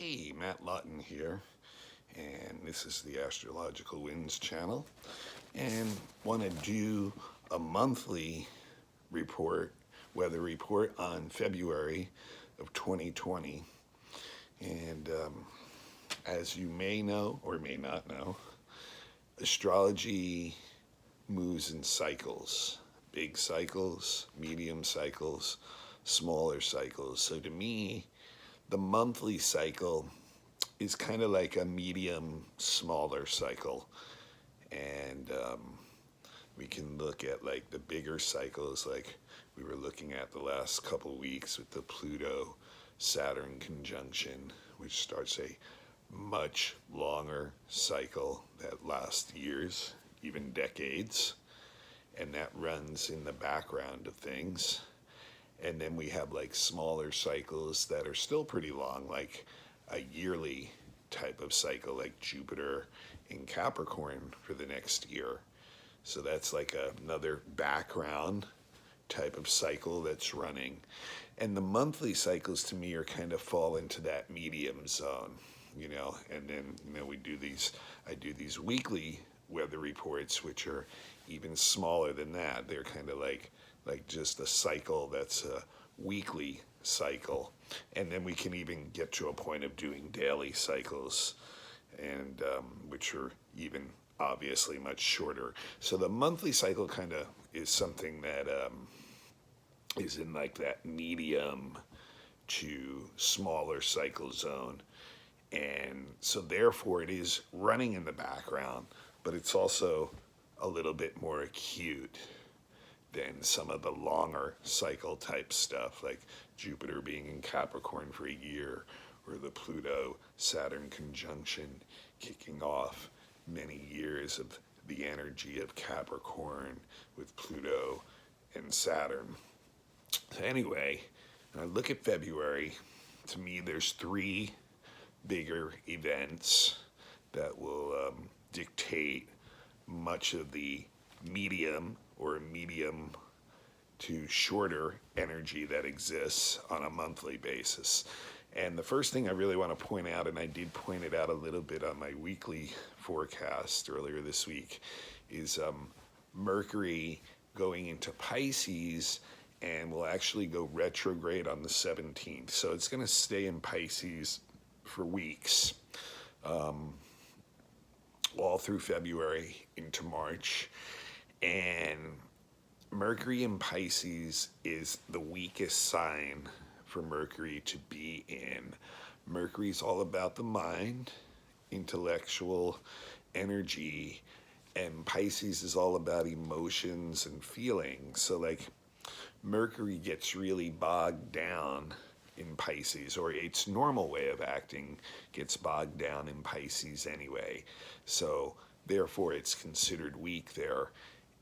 Hey, Matt Lawton here, and this is the Astrological Winds channel, and want to do a monthly report, weather report on February of 2020. And as you may know or may not know, astrology moves in cycles, big cycles, medium cycles, smaller cycles. So to me, the monthly cycle is kind of like a medium, smaller cycle. And we can look at like the bigger cycles, like we were looking at the last couple weeks with the Pluto Saturn conjunction, which starts a much longer cycle that lasts years, even decades, and that runs in the background of things. And then we have like smaller cycles that are still pretty long, like a yearly type of cycle, like Jupiter in Capricorn for the next year. So that's like another background type of cycle that's running. And the monthly cycles to me are kind of fall into that medium zone, and then, I do these weekly weather reports, which are even smaller than that. They're kind of like just a cycle that's a weekly cycle. And then we can even get to a point of doing daily cycles, and which are even obviously much shorter. So the monthly cycle kind of is something that is in like that medium to smaller cycle zone. And so therefore it is running in the background, but it's also a little bit more acute than some of the longer cycle type stuff, like Jupiter being in Capricorn for a year, or the Pluto Saturn conjunction kicking off many years of the energy of Capricorn with Pluto and Saturn. So anyway, when I look at February, to me there's three bigger events that will dictate much of the medium to shorter energy that exists on a monthly basis. And the first thing I really want to point out, and I did point it out a little bit on my weekly forecast earlier this week, is Mercury going into Pisces and will actually go retrograde on the 17th. So it's going to stay in Pisces for weeks, all through February into March. And Mercury in Pisces is the weakest sign for Mercury to be in. Mercury's all about the mind, intellectual energy, and Pisces is all about emotions and feelings. So like Mercury gets really bogged down in Pisces, or its normal way of acting gets bogged down in Pisces anyway. So therefore it's considered weak there.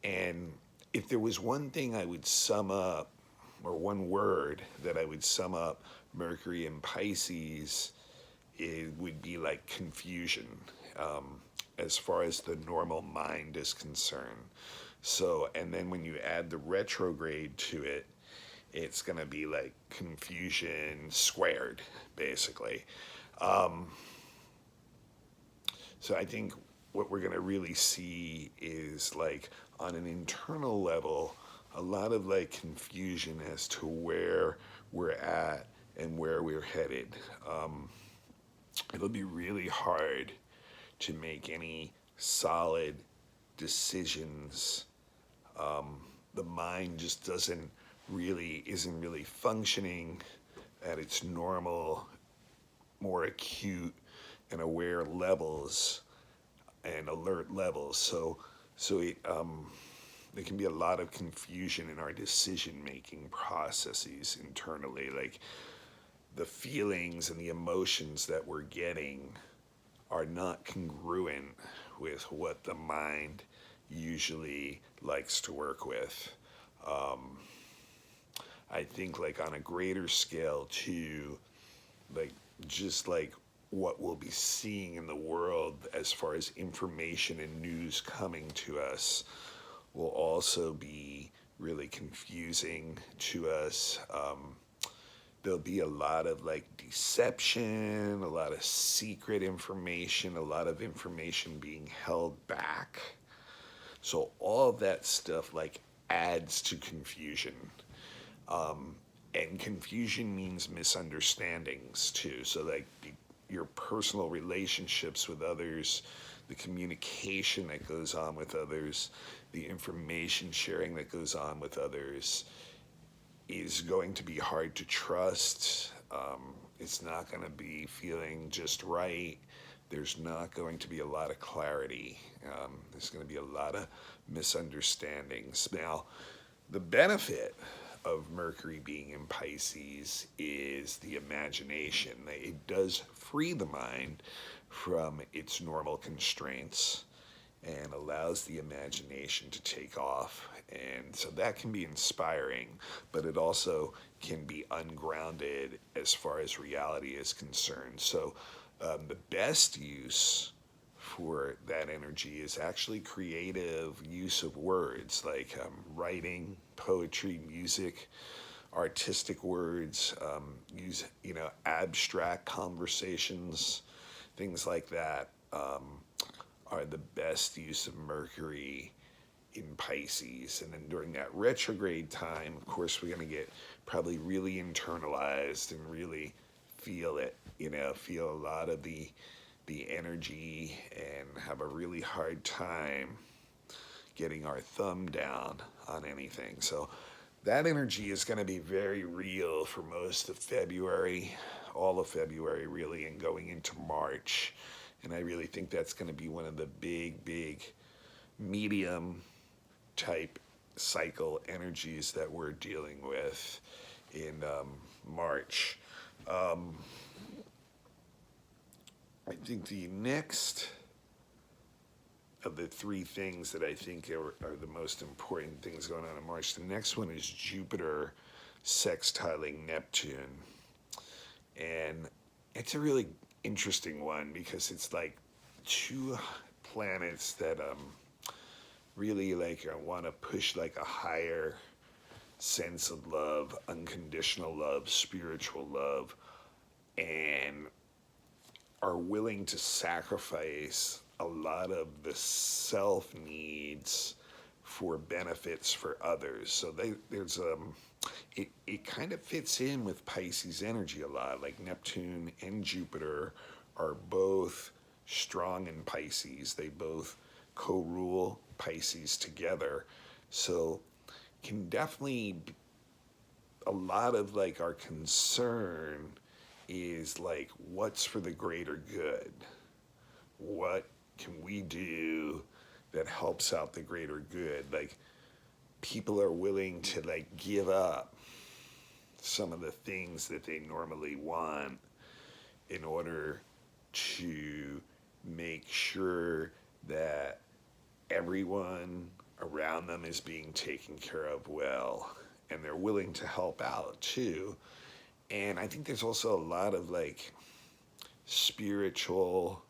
And if there was one thing I would sum up, or one word that I would sum up Mercury in Pisces, it would be like confusion, as far as the normal mind is concerned. So, and then when you add the retrograde to it, it's going to be like confusion squared, basically. So I think what we're going to really see is like on an internal level, a lot of like confusion as to where we're at and where we're headed. It'll be really hard to make any solid decisions. The mind just isn't really functioning at its normal, more acute and aware levels and alert levels. So there can be a lot of confusion in our decision-making processes internally. Like the feelings and the emotions that we're getting are not congruent with what the mind usually likes to work with. I think like on a greater scale too, like just like what we'll be seeing in the world as far as information and news coming to us will also be really confusing to us. there'll be a lot of like deception, a lot of secret information, a lot of information being held back. So all of that stuff like adds to confusion. And confusion means misunderstandings too. So like your personal relationships with others, the communication that goes on with others, the information sharing that goes on with others is going to be hard to trust. It's not going to be feeling just right. There's not going to be a lot of clarity. There's going to be a lot of misunderstandings. Now, the benefit of Mercury being in Pisces is the imagination. It does free the mind from its normal constraints and allows the imagination to take off. And so that can be inspiring, but it also can be ungrounded as far as reality is concerned. So the best use for that energy is actually creative use of words like writing, poetry, music, artistic words, use abstract conversations, things like that. Are the best use of Mercury in Pisces. And then during that retrograde time, of course, we're going to get probably really internalized and really feel it, feel a lot of the energy and have a really hard time getting our thumb down on anything. So that energy is going to be very real for most of February, all of February really, and going into March. And I really think that's going to be one of the big medium type cycle energies that we're dealing with in March. I think the next of the three things that I think are the most important things going on in March, the next one is Jupiter sextiling Neptune. And it's a really interesting one because it's like two planets that really like want to push like a higher sense of love, unconditional love, spiritual love, and are willing to sacrifice a lot of the self needs for benefits for others. So there's it kind of fits in with Pisces energy a lot. Like Neptune and Jupiter are both strong in Pisces. They both co-rule Pisces together. So can definitely, a lot of like our concern is like, what's for the greater good? What can we do that helps out the greater good? Like, people are willing to like give up some of the things that they normally want in order to make sure that everyone around them is being taken care of well, and they're willing to help out too. And I think there's also a lot of like spiritual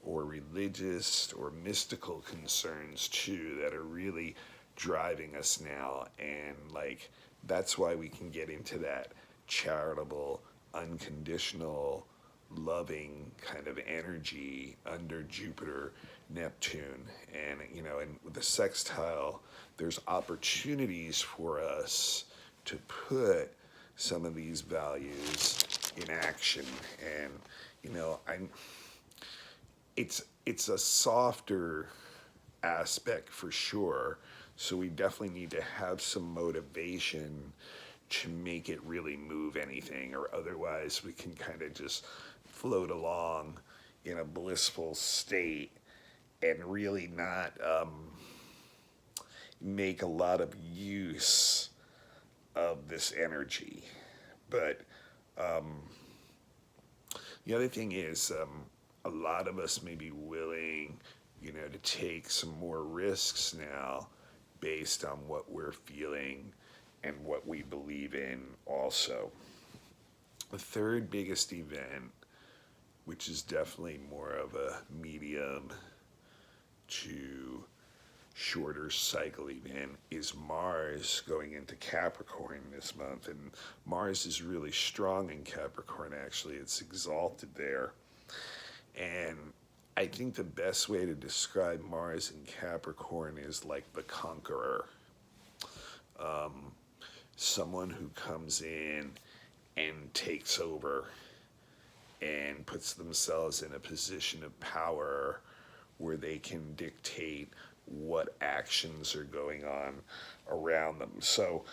or religious or mystical concerns too that are really driving us now. And like that's why we can get into that charitable, unconditional, loving kind of energy under Jupiter, Neptune. And and with the sextile, there's opportunities for us to put some of these values in action. And it's a softer aspect for sure. So we definitely need to have some motivation to make it really move anything, or otherwise we can kind of just float along in a blissful state and really not make a lot of use of this energy. But the other thing is a lot of us may be willing, to take some more risks now based on what we're feeling and what we believe in also. The third biggest event, which is definitely more of a medium to shorter cycle event is Mars going into Capricorn this month. And Mars is really strong in Capricorn, actually. It's exalted there. And I think the best way to describe Mars in Capricorn is like the conqueror. Someone who comes in and takes over and puts themselves in a position of power where they can dictate what actions are going on around them. So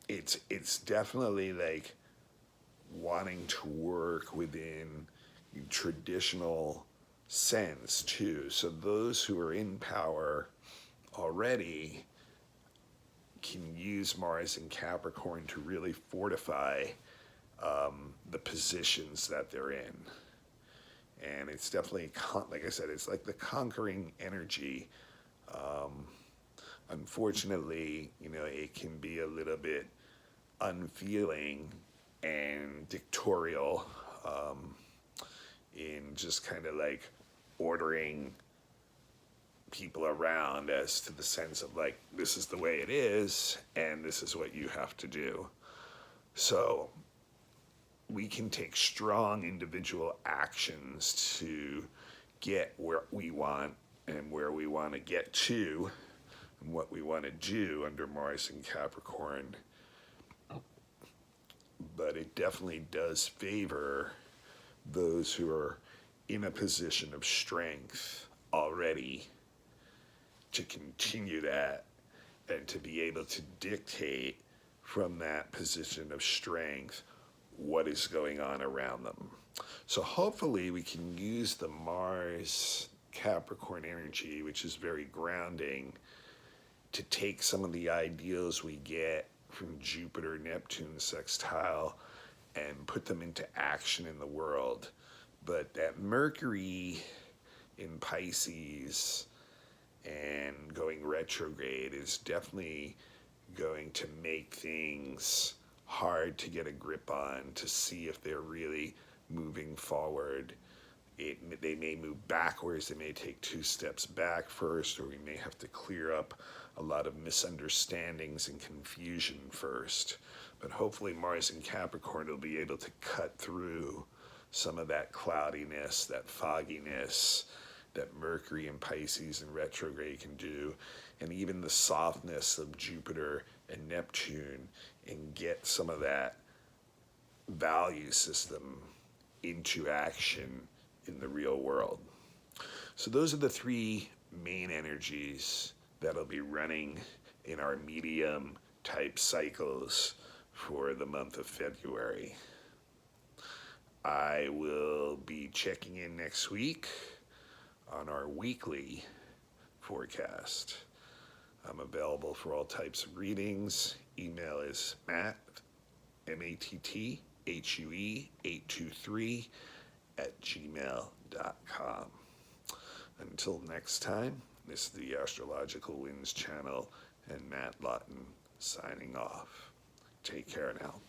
it's definitely like wanting to work within traditional sense too. So those who are in power already can use Mars in Capricorn to really fortify the positions that they're in. And it's definitely, like I said, it's like the conquering energy. Unfortunately, it can be a little bit unfeeling and dictatorial in just kind of like ordering people around as to the sense of like, this is the way it is and this is what you have to do. So we can take strong individual actions to get where we want and where we want to get to and what we want to do under Mars in Capricorn. But it definitely does favor those who are in a position of strength already to continue that and to be able to dictate from that position of strength what is going on around them. So hopefully we can use the Mars Capricorn energy, which is very grounding, to take some of the ideals we get from Jupiter Neptune sextile and put them into action in the world. But that Mercury in Pisces and going retrograde is definitely going to make things hard to get a grip on, to see if they're really moving forward. They may move backwards, they may take 2 steps back first, or we may have to clear up a lot of misunderstandings and confusion first. But hopefully Mars in Capricorn will be able to cut through some of that cloudiness, that fogginess that Mercury in Pisces and retrograde can do, and even the softness of Jupiter and Neptune, and get some of that value system into action in the real world. So those are the 3 main energies that'll be running in our medium type cycles for the month of February. I will be checking in next week on our weekly forecast. I'm available for all types of readings. Email is Matt, MATTHUE823 @gmail.com. Until next time, this is the Astrological Winds channel and Matt Lawton signing off. Take care now.